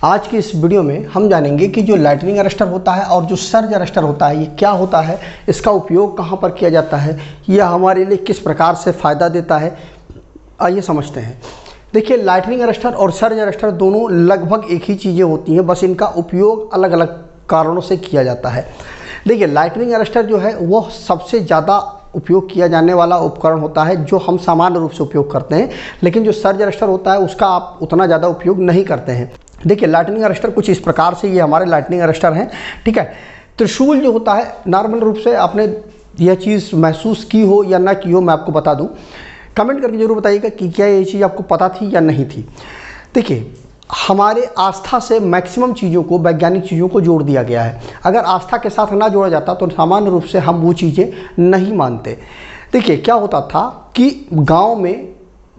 आज की इस वीडियो में हम जानेंगे कि जो लाइटनिंग अरेस्टर होता है और जो सर्ज अरेस्टर होता है ये क्या होता है, इसका उपयोग कहाँ पर किया जाता है, यह हमारे लिए किस प्रकार से फ़ायदा देता है। आइए समझते हैं। देखिए, लाइटनिंग अरेस्टर और सर्ज अरेस्टर दोनों लगभग एक ही चीज़ें होती हैं, बस इनका उपयोग अलग अलग कारणों से किया जाता है। देखिए, लाइटनिंग अरेस्टर जो है वह सबसे ज़्यादा उपयोग किया जाने वाला उपकरण होता है जो हम सामान्य रूप से उपयोग करते हैं, लेकिन जो सर्ज अरेस्टर होता है उसका आप उतना ज़्यादा उपयोग नहीं करते हैं। देखिए, लाइटनिंग अरेस्टर कुछ इस प्रकार से, ये हमारे लाइटनिंग अरेस्टर हैं, ठीक है। त्रिशूल जो होता है, नॉर्मल रूप से आपने यह चीज़ महसूस की हो या ना की हो, मैं आपको बता दूं, कमेंट करके जरूर बताइएगा कि क्या ये चीज़ आपको पता थी या नहीं थी। देखिए, हमारे आस्था से मैक्सिमम चीज़ों को, वैज्ञानिक चीज़ों को जोड़ दिया गया है। अगर आस्था के साथ ना जोड़ा जाता तो सामान्य रूप से हम वो चीज़ें नहीं मानते। देखिए, क्या होता था कि गांव में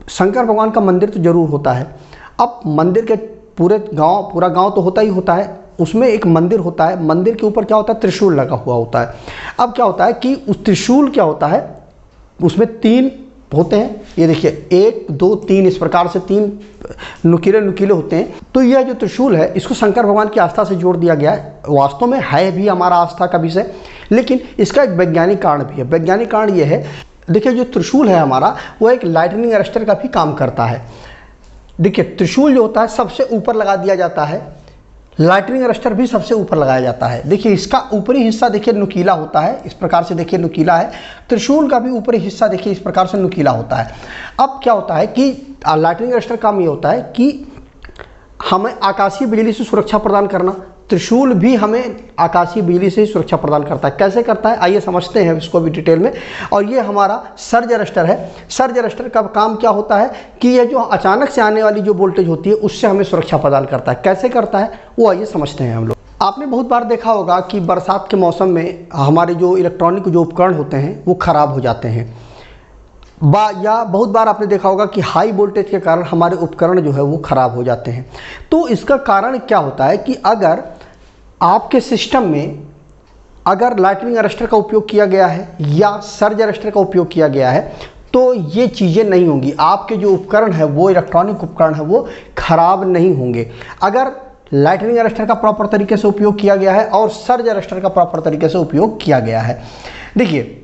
शंकर भगवान का मंदिर तो जरूर होता है। अब मंदिर के पूरा गांव तो होता ही होता है, उसमें एक मंदिर होता है। मंदिर के ऊपर क्या होता है, त्रिशूल लगा हुआ होता है। अब क्या होता है कि उस त्रिशूल क्या होता है, उसमें 3 होते हैं। ये देखिए, 1 2 3 इस प्रकार से 3 नुकीले होते हैं। तो यह जो त्रिशूल है, इसको शंकर भगवान की आस्था से जोड़ दिया गया है। वास्तव में है भी हमारा आस्था का विषय, लेकिन इसका एक वैज्ञानिक कारण भी है। वैज्ञानिक कारण ये है, देखिए, जो त्रिशूल है हमारा, वो एक लाइटनिंग अरेस्टर का भी काम करता है। देखिए, त्रिशूल जो होता है सबसे ऊपर लगा दिया जाता है, लाइटनिंग अरेस्टर भी सबसे ऊपर लगाया जाता है। देखिए, इसका ऊपरी हिस्सा देखिए नुकीला होता है, इस प्रकार से देखिए नुकीला है। त्रिशूल का भी ऊपरी हिस्सा देखिए इस प्रकार से नुकीला होता है। अब क्या होता है कि लाइटनिंग अरेस्टर का काम ये होता है कि हमें आकाशीय बिजली से सुरक्षा प्रदान करना। त्रिशूल भी हमें आकाशीय बिजली से ही सुरक्षा प्रदान करता है। कैसे करता है, आइए समझते हैं इसको भी डिटेल में। और ये हमारा सर्ज अरेस्टर है। सर्ज अरेस्टर का काम क्या होता है कि यह जो अचानक से आने वाली जो वोल्टेज होती है उससे हमें सुरक्षा प्रदान करता है। कैसे करता है वो आइए समझते हैं हम लोग। आपने बहुत बार देखा होगा कि बरसात के मौसम में हमारे जो इलेक्ट्रॉनिक जो उपकरण होते हैं वो खराब हो जाते हैं, या बहुत बार आपने देखा होगा कि हाई वोल्टेज के कारण हमारे उपकरण जो है वो खराब हो जाते हैं। तो इसका कारण क्या होता है कि अगर आपके सिस्टम में अगर लाइटनिंग अरेस्टर का उपयोग किया गया है या सर्ज अरेस्टर का उपयोग किया गया है तो ये चीज़ें नहीं होंगी। आपके जो उपकरण है, वो इलेक्ट्रॉनिक उपकरण है, वो खराब नहीं होंगे अगर लाइटनिंग अरेस्टर का प्रॉपर तरीके से उपयोग किया गया है और सर्ज अरेस्टर का प्रॉपर तरीके से उपयोग किया गया है। देखिए,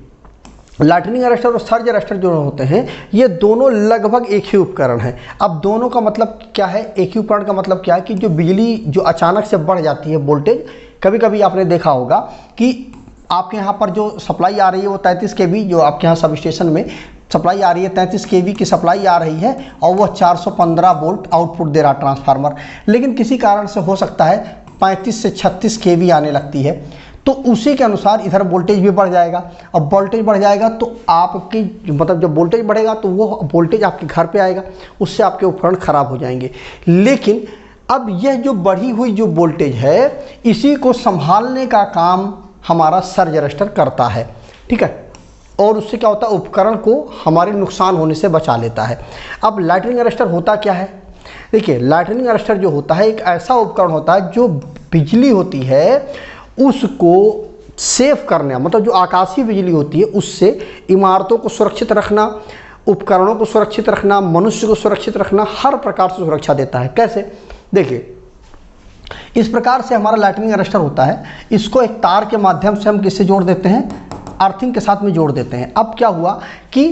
लाइटनिंग अरेस्टर और सर्ज अरेस्टर जो होते हैं ये दोनों लगभग एक ही उपकरण है। अब दोनों का मतलब क्या है, एक ही उपकरण का मतलब क्या है कि जो बिजली जो अचानक से बढ़ जाती है वोल्टेज, कभी कभी आपने देखा होगा कि आपके यहाँ पर जो सप्लाई आ रही है वो 33 kV, जो आपके यहाँ सब स्टेशन में सप्लाई आ रही है 33 kV की सप्लाई आ रही है और वह 415 वोल्ट आउटपुट दे रहा ट्रांसफार्मर। लेकिन किसी कारण से हो सकता है 35 से 36 kV आने लगती है, तो उसी के अनुसार इधर वोल्टेज भी बढ़ जाएगा। अब वोल्टेज बढ़ जाएगा तो आपकी मतलब जब वोल्टेज बढ़ेगा तो वो वोल्टेज आपके घर पे आएगा, उससे आपके उपकरण खराब हो जाएंगे। लेकिन अब यह जो बढ़ी हुई जो वोल्टेज है, इसी को संभालने का काम हमारा सर्ज अरेस्टर करता है, ठीक है। और उससे क्या होता है, उपकरण को हमारे नुकसान होने से बचा लेता है। अब लाइटनिंग अरेस्टर होता क्या है, देखिए, लाइटनिंग अरेस्टर जो होता है एक ऐसा उपकरण होता है जो बिजली होती है उसको सेव करने, मतलब जो आकाशीय बिजली होती है उससे इमारतों को सुरक्षित रखना, उपकरणों को सुरक्षित रखना, मनुष्य को सुरक्षित रखना, हर प्रकार से सुरक्षा देता है। कैसे, देखिए, इस प्रकार से हमारा लाइटनिंग अरेस्टर होता है। इसको एक तार के माध्यम से हम किससे जोड़ देते हैं, अर्थिंग के साथ में जोड़ देते हैं। अब क्या हुआ कि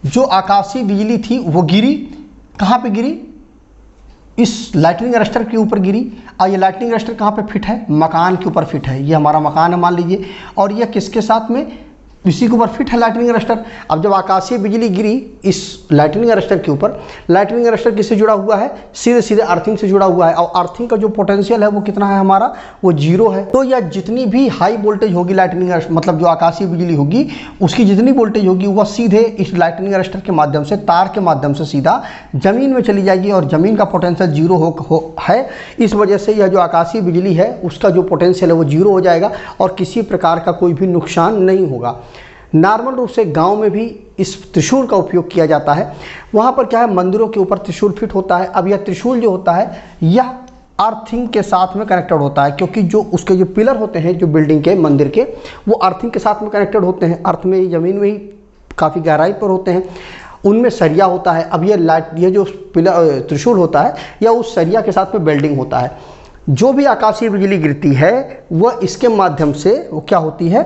जो आकाशीय बिजली थी वो गिरी, कहाँ पे गिरी, इस लाइटनिंग अरेस्टर के ऊपर गिरी। और ये लाइटनिंग अरेस्टर कहाँ पे फिट है, मकान के ऊपर फिट है। ये हमारा मकान है मान लीजिए, और ये किसके साथ में, इसी के ऊपर फिट है लाइटनिंग अरेस्टर। अब जब आकाशीय बिजली गिरी इस लाइटनिंग अरेस्टर के ऊपर, लाइटनिंग अरेस्टर किससे जुड़ा हुआ है, सीधे सीधे अर्थिंग से जुड़ा हुआ है। और अर्थिंग का जो पोटेंशियल है वो कितना है हमारा, वो 0 है। तो यह जितनी भी हाई वोल्टेज होगी लाइटनिंग अरेस्टर, मतलब जो आकाशीय बिजली होगी उसकी जितनी वोल्टेज होगी वह सीधे इस लाइटनिंग अरेस्टर के माध्यम से, तार के माध्यम से सीधा जमीन में चली जाएगी। और जमीन का पोटेंशियल 0 है, इस वजह से यह जो आकाशीय बिजली है उसका जो पोटेंशियल है वो 0 हो जाएगा और किसी प्रकार का कोई भी नुकसान नहीं होगा। नॉर्मल रूप से गांव में भी इस त्रिशूल का उपयोग किया जाता है। वहाँ पर क्या है, मंदिरों के ऊपर त्रिशूल फिट होता है। अब यह त्रिशूल जो होता है यह अर्थिंग के साथ में कनेक्टेड होता है, क्योंकि जो उसके जो पिलर होते हैं जो बिल्डिंग के, मंदिर के, वो अर्थिंग के साथ में कनेक्टेड होते हैं। अर्थ में ही, जमीन में ही काफ़ी गहराई पर होते हैं, उनमें सरिया होता है। अब ये जो पिलर त्रिशूल होता है या उस सरिया के साथ में वेल्डिंग होता है। जो भी आकाशीय बिजली गिरती है वह इसके माध्यम से वो क्या होती है,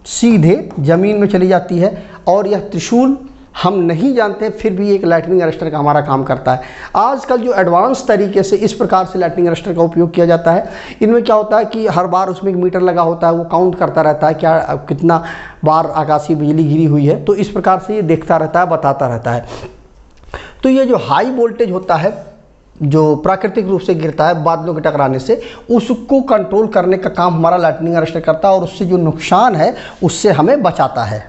सीधे ज़मीन में चली जाती है। और यह त्रिशूल हम नहीं जानते, फिर भी एक लाइटनिंग अरेस्टर का हमारा काम करता है। आजकल जो एडवांस तरीके से इस प्रकार से लाइटनिंग अरेस्टर का उपयोग किया जाता है, इनमें क्या होता है कि हर बार उसमें एक मीटर लगा होता है, वो काउंट करता रहता है क्या कितना बार आकाशीय बिजली गिरी हुई है, तो इस प्रकार से ये देखता रहता है, बताता रहता है। तो ये जो हाई वोल्टेज होता है जो प्राकृतिक रूप से गिरता है बादलों के टकराने से, उसको कंट्रोल करने का काम हमारा लाइटनिंग अरेस्टर करता है और उससे जो नुकसान है उससे हमें बचाता है।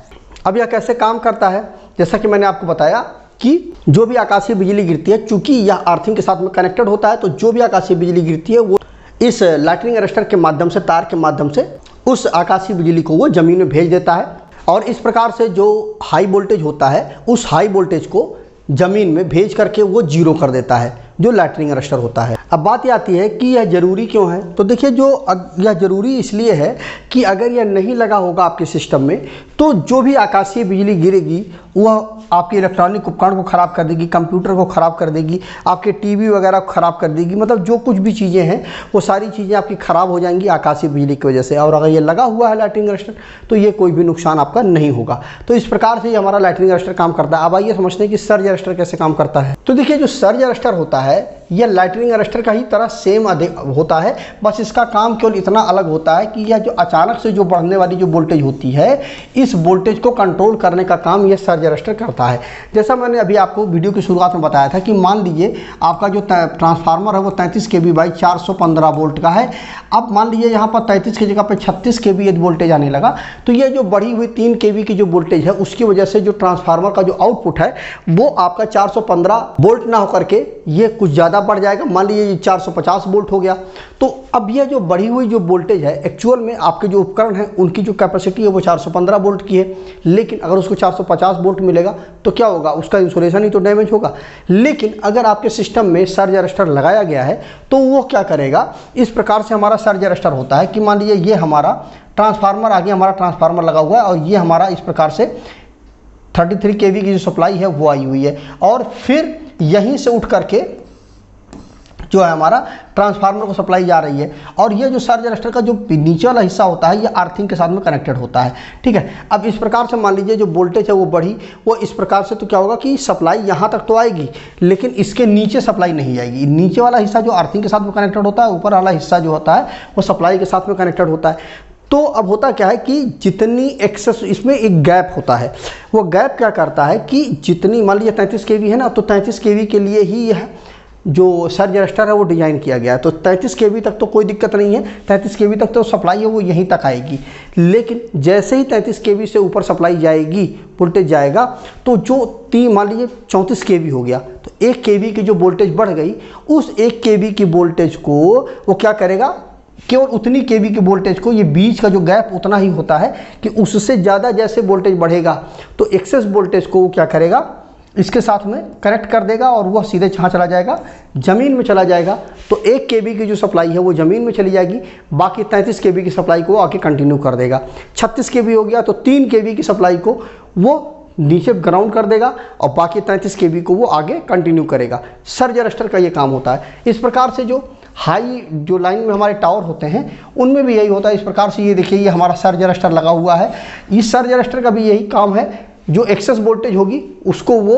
अब यह कैसे काम करता है, जैसा कि मैंने आपको बताया कि जो भी आकाशीय बिजली गिरती है, चूंकि यह अर्थिंग के साथ में कनेक्टेड होता है, तो जो भी आकाशीय बिजली गिरती है वो इस लाइटनिंग अरेस्टर के माध्यम से, तार के माध्यम से उस आकाशीय बिजली को वो ज़मीन में भेज देता है। और इस प्रकार से जो हाई वोल्टेज होता है उस हाई वोल्टेज को ज़मीन में भेज करके वो जीरो कर देता है, जो लाइटनिंग अरेस्टर होता है। अब बात ये आती है कि यह ज़रूरी क्यों है, तो देखिए यह ज़रूरी इसलिए है कि अगर यह नहीं लगा होगा आपके सिस्टम में तो जो भी आकाशीय बिजली गिरेगी वह आपके इलेक्ट्रॉनिक उपकरण को ख़राब कर देगी, कंप्यूटर को ख़राब कर देगी, आपके टीवी वगैरह को ख़राब कर देगी, मतलब जो कुछ भी चीज़ें हैं वो सारी चीज़ें आपकी ख़राब हो जाएंगी आकाशीय बिजली की वजह से। और अगर ये लगा हुआ है लाइटनिंग अरेस्टर तो ये कोई भी नुकसान आपका नहीं होगा। तो इस प्रकार से हमारा लाइटनिंग अरेस्टर काम करता है। अब आइए समझते हैं कि सर्ज अरेस्टर कैसे काम करता है। तो देखिए जो सर्ज अरेस्टर होता है यह लाइटनिंग अरेस्टर का ही तरह सेम होता है, बस इसका काम केवल इतना अलग होता है कि यह जो अचानक से जो बढ़ने वाली जो वोल्टेज होती है, इस वोल्टेज को कंट्रोल करने का काम यह सर्ज अरेस्टर करता है। जैसा मैंने अभी आपको वीडियो की शुरुआत में बताया था कि मान लीजिए आपका जो ट्रांसफार्मर है वो 33 kV बाई 415 वोल्ट का है। अब मान लीजिए यहाँ पर 33 की जगह पर 36 kV यदि वोल्टेज आने लगा, तो ये जो बढ़ी हुई 3 kV की जो वोल्टेज है उसकी वजह से जो ट्रांसफार्मर का जो आउटपुट है वो आपका 415 वोल्ट ना होकर के ये कुछ ज़्यादा बढ़ जाएगा। मान लीजिए ये 450 वोल्ट हो गया। तो अब ये जो बढ़ी हुई जो वोल्टेज है एक्चुअल में आपके जो उपकरण हैं उनकी जो कैपेसिटी है वो 415 वोल्ट की है, लेकिन अगर उसको 450 वोल्ट मिलेगा तो क्या होगा, उसका इंसुलेशन ही तो डैमेज होगा। लेकिन अगर आपके सिस्टम में सर्ज अरेस्टर लगाया गया है तो वो क्या करेगा, इस प्रकार से हमारा सर्ज अरेस्टर होता है कि मान लीजिए ये हमारा ट्रांसफार्मर, आगे हमारा ट्रांसफार्मर लगा हुआ है और ये हमारा इस प्रकार से 33 kV की जो सप्लाई है वो आई हुई है, और फिर यहीं से उठ करके जो है हमारा ट्रांसफार्मर को सप्लाई जा रही है। और ये जो सर्ज अरेस्टर का जो नीचे वाला हिस्सा होता है ये अर्थिंग के साथ में कनेक्टेड होता है, ठीक है। अब इस प्रकार से मान लीजिए जो वोल्टेज है वो बढ़ी, वो इस प्रकार से तो क्या होगा कि सप्लाई यहाँ तक तो आएगी लेकिन इसके नीचे सप्लाई नहीं आएगी। नीचे वाला हिस्सा जो अर्थिंग के साथ में कनेक्टेड होता है, ऊपर वाला हिस्सा जो होता है वो सप्लाई के साथ में कनेक्टेड होता है। तो अब होता क्या है कि जितनी एक्सेस, इसमें एक गैप होता है, वो गैप क्या करता है कि जितनी मान लीजिए 33 kV है ना, तो 33 kV के लिए ही यह जो सर्ज अरेस्टर है वो डिज़ाइन किया गया है। तो 33 kV तक तो कोई दिक्कत नहीं है, 33 kV तक तो सप्लाई है वो यहीं तक आएगी। लेकिन जैसे ही 33 kV से ऊपर सप्लाई जाएगी, वोल्टेज जाएगा, तो जो मान लीजिए 34 kV हो गया, तो 1 kV की जो वोल्टेज बढ़ गई, उस 1 kV की वोल्टेज को वो क्या करेगा, केवल उतनी kV की वोल्टेज को, ये बीच का जो गैप उतना ही होता है कि उससे ज़्यादा जैसे वोल्टेज बढ़ेगा तो एक्सेस वोल्टेज को वो क्या करेगा, इसके साथ में कनेक्ट कर देगा और वह सीधे छाँ चला जाएगा, ज़मीन में चला जाएगा। तो 1 kV की जो सप्लाई है वो ज़मीन में चली जाएगी, बाकी 33 kV की सप्लाई को आके कंटिन्यू कर देगा। 36 kV हो गया तो 3 kV की सप्लाई को वो नीचे ग्राउंड कर देगा और बाकी 33 kV को वो आगे कंटिन्यू करेगा। सर्ज अरेस्टर का ये काम होता है। इस प्रकार से जो हाई जो लाइन में हमारे टावर होते हैं उनमें भी यही होता है। इस प्रकार से ये देखिए ये हमारा सर्ज अरेस्टर लगा हुआ है। इस सर्ज अरेस्टर का भी यही काम है, जो एक्सेस वोल्टेज होगी उसको वो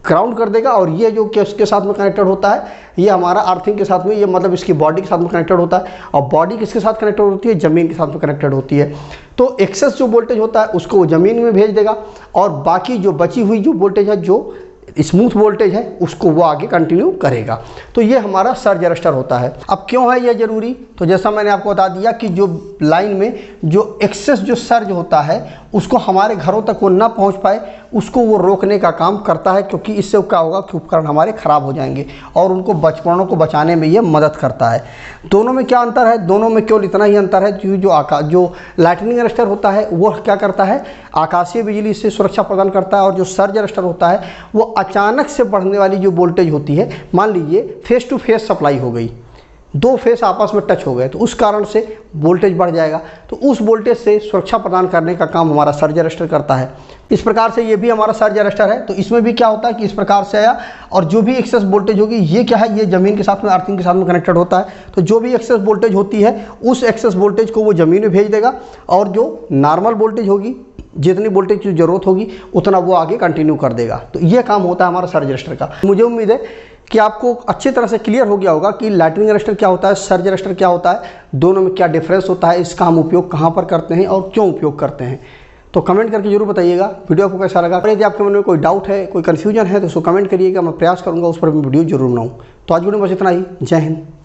ग्राउंड कर देगा, और ये जो किसके साथ में कनेक्टेड होता है, ये हमारा अर्थिंग के साथ में, ये मतलब इसकी बॉडी के साथ में कनेक्टेड होता है। और बॉडी किसके साथ कनेक्टेड होती है, ज़मीन के साथ में कनेक्टेड होती है। तो एक्सेस जो वोल्टेज होता है उसको वो ज़मीन में भेज देगा, और बाकी जो बची हुई जो वोल्टेज है, जो स्मूथ वोल्टेज है, उसको वो आगे कंटिन्यू करेगा। तो ये हमारा सर्ज अरेस्टर होता है। अब क्यों है ये ज़रूरी, तो जैसा मैंने आपको बता दिया कि जो लाइन में जो एक्सेस जो सर्ज होता है उसको हमारे घरों तक वो ना पहुंच पाए, उसको वो रोकने का काम करता है, क्योंकि इससे क्या होगा कि उपकरण हमारे ख़राब हो जाएंगे, और उनको उपकरणों को बचाने में ये मदद करता है। दोनों में क्या अंतर है, दोनों में केवल इतना ही अंतर है कि जो लाइटनिंग अरेस्टर होता है वो क्या करता है, आकाशीय बिजली से सुरक्षा प्रदान करता है, और जो सर्ज अरेस्टर होता है वो अचानक से बढ़ने वाली जो वोल्टेज होती है, मान लीजिए फेस टू फेस सप्लाई हो गई, दो फेस आपस में टच हो गए तो उस कारण से वोल्टेज बढ़ जाएगा। तो उस वोल्टेज से सुरक्षा प्रदान करने का काम हमारा सर्ज अरेस्टर करता है। इस प्रकार से ये भी हमारा सर्ज अरेस्टर है। तो इसमें भी क्या होता है कि इस प्रकार से आया और जो भी एक्सेस वोल्टेज होगी, ये क्या है, ये ज़मीन के साथ में अर्थिंग के साथ में कनेक्टेड होता है। तो जो भी एक्सेस वोल्टेज होती है उस एक्सेस वोल्टेज को वो ज़मीन में भेज देगा और जो नॉर्मल वोल्टेज होगी, जितनी वोल्टेज की ज़रूरत होगी उतना वो आगे कंटिन्यू कर देगा। तो ये काम होता है हमारा सर्ज अरेस्टर का। मुझे उम्मीद है कि आपको अच्छी तरह से क्लियर हो गया होगा कि लाइटनिंग अरेस्टर क्या होता है, सर्ज अरेस्टर क्या होता है, दोनों में क्या डिफरेंस होता है, इसका हम उपयोग कहाँ पर करते हैं और क्यों उपयोग करते हैं। तो कमेंट करके जरूर बताइएगा वीडियो आपको कैसा लगा। और यदि आपके मन में कोई डाउट है, कोई कन्फ्यूजन है तो उसको कमेंट करिएगा, मैं प्रयास करूँगा उस पर वीडियो जरूर बनाऊँ। तो आज वीडियो में बस इतना ही। जय हिंद।